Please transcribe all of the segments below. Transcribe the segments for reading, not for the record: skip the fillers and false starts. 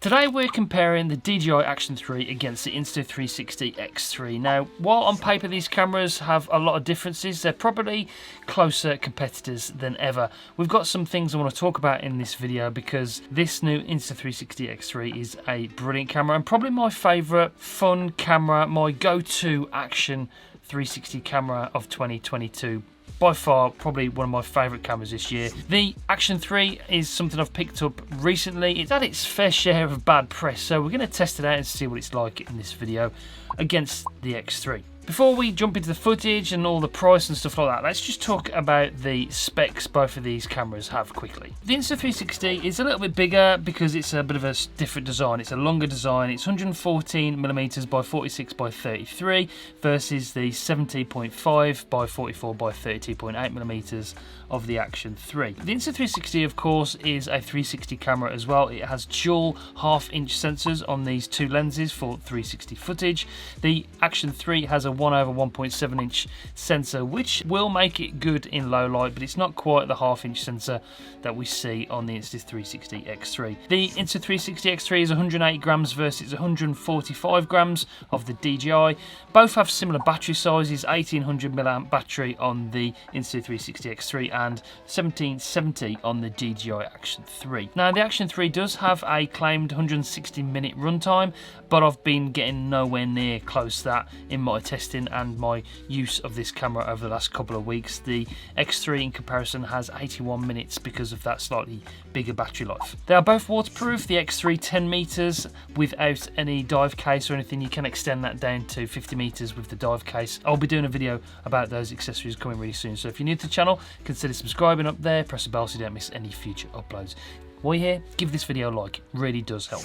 Today we're comparing the DJI Action 3 against the Insta360 X3. Now, while on paper these cameras have a lot of differences, they're probably closer competitors than ever. We've got some things I want to talk about in this video because this new Insta360 X3 is a brilliant camera and probably my favourite fun camera, my go-to action 360 camera of 2022. By far, probably one of my favourite cameras this year. The Action 3 is something I've picked up recently. It's had its fair share of bad press, so we're going to test it out and see what it's like in this video against the X3. Before we jump into the footage and all the price and stuff like that, let's just talk about the specs both of these cameras have quickly. The Insta360 is a little bit bigger because it's a bit of a different design. It's a longer design. It's 114mm by 46 by 33 versus the 70.5 by 44 by 32.8mm of the Action 3. The Insta360, of course, is a 360 camera as well. It has dual half-inch sensors on these two lenses for 360 footage. The Action 3 has a 1/1.7 inch sensor, which will make it good in low light, but it's not quite the half-inch sensor that we see on the Insta360 X3. The Insta360 X3 is 180 grams versus 145 grams of the DJI. Both have similar battery sizes, 1800 mAh battery on the Insta360 X3 and 1770 on the DJI Action 3. Now, the Action 3 does have a claimed 160-minute runtime, but I've been getting nowhere near close to that in my testing and my use of this camera over the last couple of weeks. The X3 in comparison has 81 minutes because of that slightly bigger battery life. They are both waterproof. The X3 10 meters without any dive case or anything. You can extend that down to 50 meters with the dive case. I'll be doing a video about those accessories coming really soon, so if you're new to the channel, consider subscribing up there, press the bell so you don't miss any future uploads. While you're here, give this video a like, it really does help.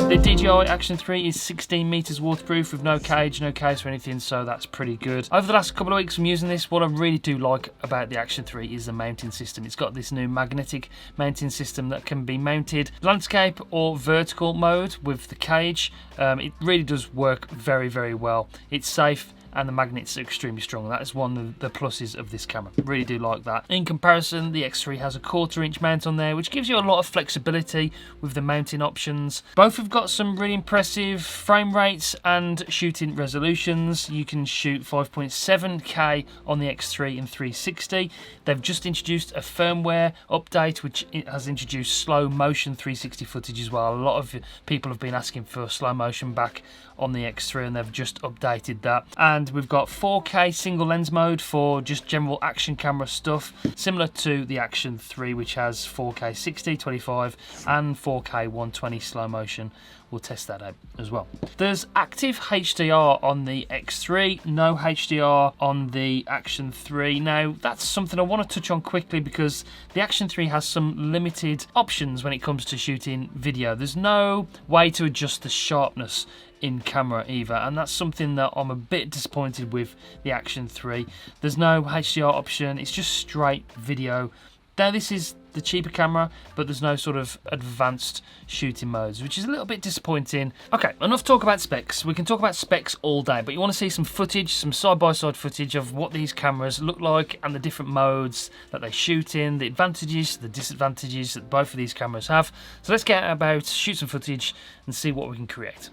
The DJI Action 3 is 16 meters waterproof with no cage, no case or anything, so that's pretty good. Over the last couple of weeks from using this, what I really do like about the Action 3 is the mounting system. It's got this new magnetic mounting system that can be mounted landscape or vertical mode with the cage. It really does work very, very well. It's safe and the magnets are extremely strong. That is one of the pluses of this camera. Really do like that. In comparison, the X3 has a 1/4 inch mount on there, which gives you a lot of flexibility with the mounting options. Both have got some really impressive frame rates and shooting resolutions. You can shoot 5.7K on the X3 in 360. They've just introduced a firmware update, which has introduced slow motion 360 footage as well. A lot of people have been asking for slow motion back on the X3 and they've just updated that. And we've got 4K single lens mode for just general action camera stuff, similar to the Action 3, which has 4K 60, 25 and 4K 120 slow motion. We'll test that out as well. There's active HDR on the X3, no HDR on the Action 3. Now, that's something I want to touch on quickly because the Action 3 has some limited options when it comes to shooting video. There's no way to adjust the sharpness in camera either, and that's something that I'm a bit disappointed with the Action 3. There's no HDR option, it's just straight video. Now, this is the cheaper camera, but there's no sort of advanced shooting modes, which is a little bit disappointing. Okay, enough talk about specs. We can talk about specs all day, but you want to see some footage, some side-by-side footage of what these cameras look like and the different modes that they shoot in, the advantages, the disadvantages that both of these cameras have. So let's get about, shoot some footage and see what we can create.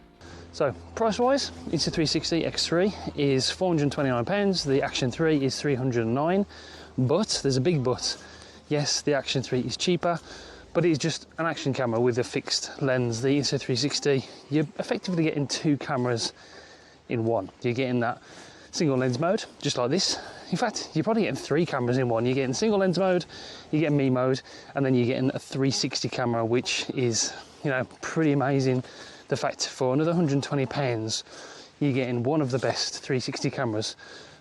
So, price-wise, Insta360 X3 is £429, the Action 3 is £309, but there's a big but. Yes, the Action 3 is cheaper, but it is just an action camera with a fixed lens. The Insta360, you're effectively getting two cameras in one. You're getting that single lens mode, just like this. In fact, you're probably getting three cameras in one. You're getting single lens mode, you're getting MEMODE, and then you're getting a 360 camera, which is, you know, pretty amazing. The fact for another £120, you're getting one of the best 360 cameras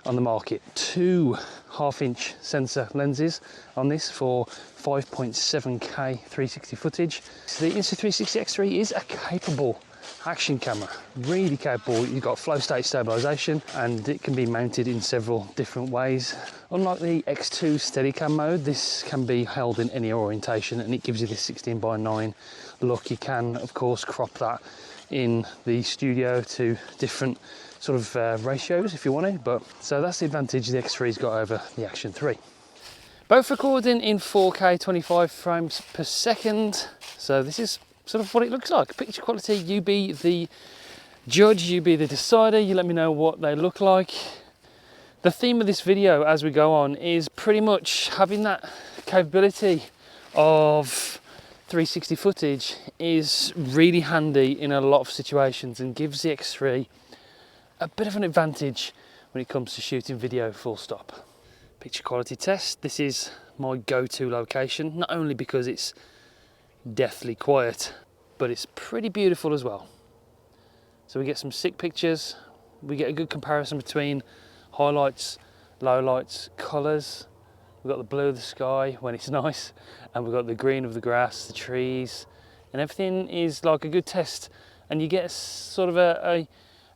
on the market. Two half-inch sensor lenses on this for 5.7K 360 footage. So the Insta360 X3 is a capable action camera, really capable. You've got flow state stabilization and it can be mounted in several different ways. Unlike the X2 Steadicam mode, this can be held in any orientation and it gives you this 16:9 look. You can of course crop that in the studio to different sort of ratios if you want to. But so that's the advantage the X3's got over the Action 3. Both recording in 4K 25 frames per second. So this is sort of what it looks like. Picture quality, you be the judge, you be the decider, you let me know what they look like. The theme of this video as we go on is pretty much having that capability of 360 footage is really handy in a lot of situations and gives the X3 a bit of an advantage when it comes to shooting video full stop. Picture quality test. This is my go-to location, not only because it's deathly quiet, but it's pretty beautiful as well. So we get some sick pictures, we get a good comparison between highlights, lowlights, colours. We've got the blue of the sky when it's nice, and we've got the green of the grass, the trees, and everything is like a good test, and you get sort of a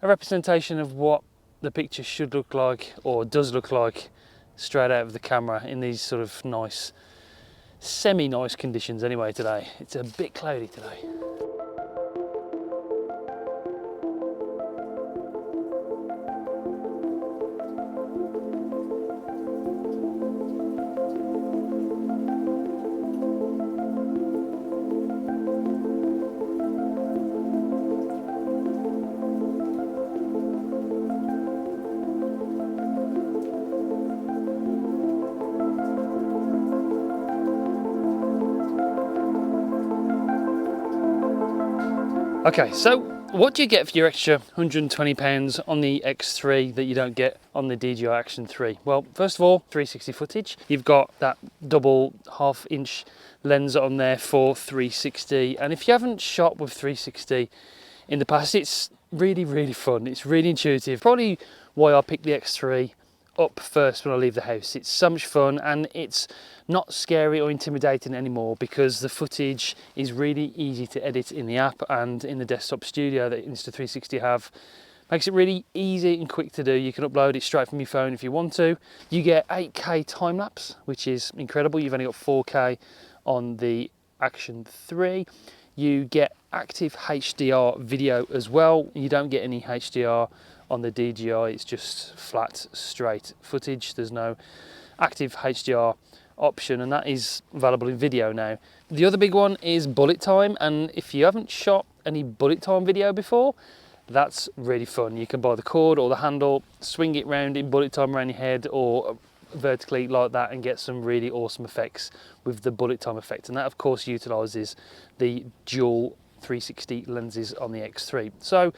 representation of what the picture should look like, or does look like, straight out of the camera in these sort of nice, semi-nice conditions anyway today. It's a bit cloudy today. Okay, so what do you get for your extra £120 on the X3 that you don't get on the DJI Action 3? Well, first of all, 360 footage. You've got that double half-inch lens on there for 360, and if you haven't shot with 360 in the past, it's really, really fun. It's really intuitive. Probably why I picked the X3 up first when I leave the house. It's so much fun, and it's not scary or intimidating anymore because the footage is really easy to edit in the app and in the desktop studio that Insta360 have. Makes it really easy and quick to do. You can upload it straight from your phone if you want to. You get 8K time lapse, which is incredible. You've only got 4K on the Action 3. You get active HDR video as well. You don't get any HDR on the DJI, it's just flat, straight footage. There's no active HDR option, and that is available in video now. The other big one is bullet time, and if you haven't shot any bullet time video before, that's really fun. You can buy the cord or the handle, swing it round in bullet time around your head or vertically like that, and get some really awesome effects with the bullet time effect. And that of course utilises the dual 360 lenses on the X3. So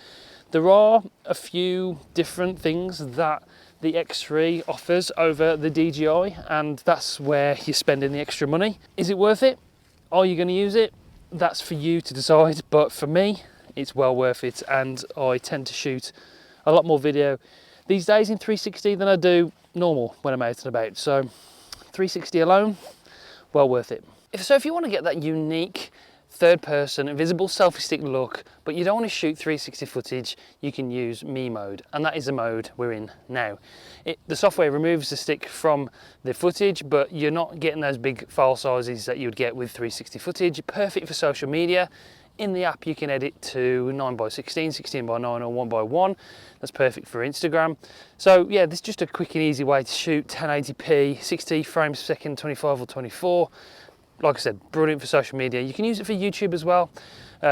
there are a few different things that the X3 offers over the DJI, and that's where you're spending the extra money. Is it worth it? Are you going to use it? That's for you to decide, but for me, it's well worth it, and I tend to shoot a lot more video these days in 360 than I do normal when I'm out and about. So 360 alone, well worth it. So if you want to get that unique third-person invisible selfie stick look, but you don't want to shoot 360 footage, you can use MEMODE, and that is the mode we're in now. The software removes the stick from the footage, but you're not getting those big file sizes that you would get with 360 footage. Perfect for social media. In the app you can edit to 9:16, 16:9 or 1:1. That's perfect for Instagram. So yeah, this is just a quick and easy way to shoot 1080p, 60 frames per second, 25 or 24. Like I said, brilliant for social media. You can use it for YouTube as well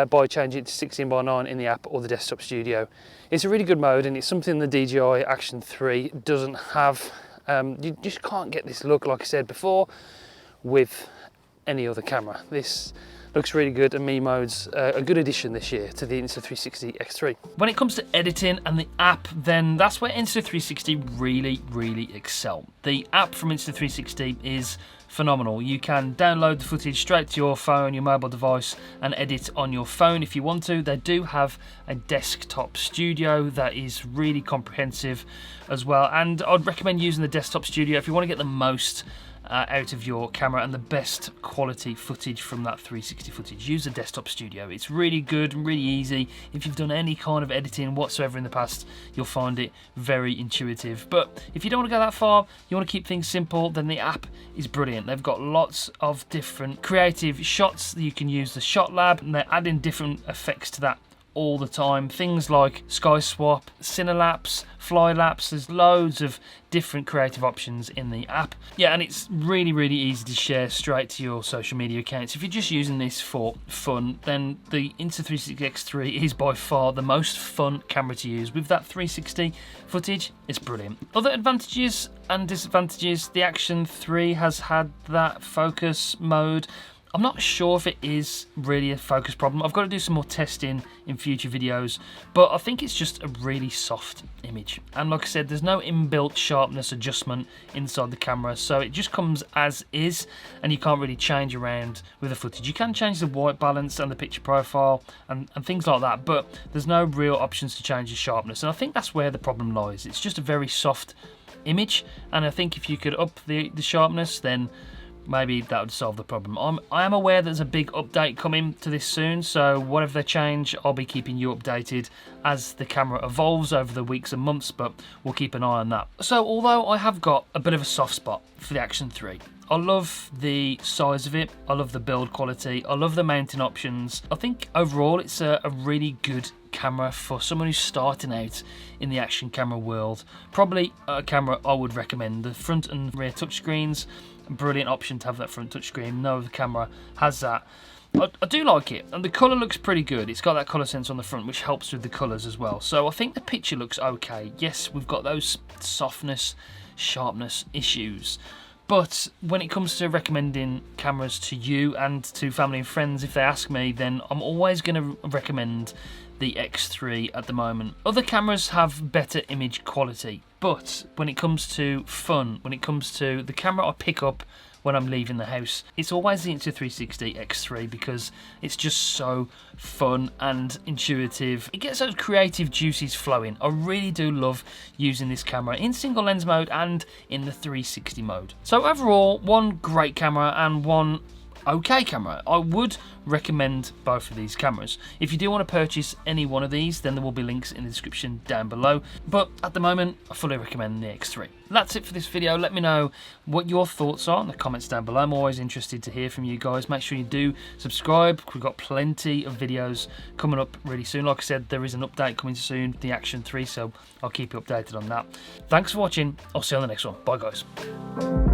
by changing it to 16:9 in the app or the desktop studio. It's a really good mode, and it's something the DJI Action 3 doesn't have. You just can't get this look, like I said before, with any other camera. This looks really good, and MEMODE's a good addition this year to the Insta360 X3. When it comes to editing and the app, then that's where Insta360 really excel. The app from Insta360 is phenomenal. You can download the footage straight to your phone, your mobile device, and edit on your phone if you want to. They do have a desktop studio that is really comprehensive as well, and I'd recommend using the desktop studio if you want to get the most out of your camera and the best quality footage from that 360 footage. Use the desktop studio. It's really good and really easy. If you've done any kind of editing whatsoever in the past, you'll find it very intuitive. But if you don't want to go that far, you want to keep things simple, then the app is brilliant. They've got lots of different creative shots that you can use the shot lab, and they're adding different effects to that all the time. Things like Sky Swap, Cinelapse, Fly Lapse. There's loads of different creative options in the app. Yeah, and it's really, really easy to share straight to your social media accounts. If you're just using this for fun, then the Insta360 X3 is by far the most fun camera to use. With that 360 footage, it's brilliant. Other advantages and disadvantages, the Action 3 has had that focus mode. I'm not sure if it is really a focus problem. I've got to do some more testing in future videos, but I think it's just a really soft image. And like I said, there's no inbuilt sharpness adjustment inside the camera, so it just comes as is, and you can't really change around with the footage. You can change the white balance and the picture profile and things like that, but there's no real options to change the sharpness, and I think that's where the problem lies. It's just a very soft image, and I think if you could up the sharpness, then maybe that would solve the problem. I am aware there's a big update coming to this soon, so whatever they change, I'll be keeping you updated as the camera evolves over the weeks and months, but we'll keep an eye on that. So although I have got a bit of a soft spot for the Action 3, I love the size of it, I love the build quality, I love the mounting options. I think overall it's a really good camera for someone who's starting out in the action camera world. Probably a camera I would recommend. The front and rear touchscreens, a brilliant option to have that front touchscreen. No other camera has that. I do like it, and the colour looks pretty good. It's got that colour sensor on the front, which helps with the colours as well. So I think the picture looks okay. Yes, we've got those softness, sharpness issues. But when it comes to recommending cameras to you and to family and friends, if they ask me, then I'm always going to recommend the X3 at the moment. Other cameras have better image quality, but when it comes to fun, when it comes to the camera I pick up when I'm leaving the house, it's always the Insta360 X3 because it's just so fun and intuitive. It gets those creative juices flowing. I really do love using this camera in single lens mode and in the 360 mode. So overall, one great camera and one okay camera. I would recommend both of these cameras. If you do want to purchase any one of these, then there will be links in the description down below, but at the moment I fully recommend the X3. That's it for this video. Let me know what your thoughts are in the comments down below. I'm always interested to hear from you guys. Make sure you do subscribe. We've got plenty of videos coming up really soon. Like I said, there is an update coming soon, the Action 3, so I'll keep you updated on that. Thanks for watching. I'll see you on the next one. Bye guys.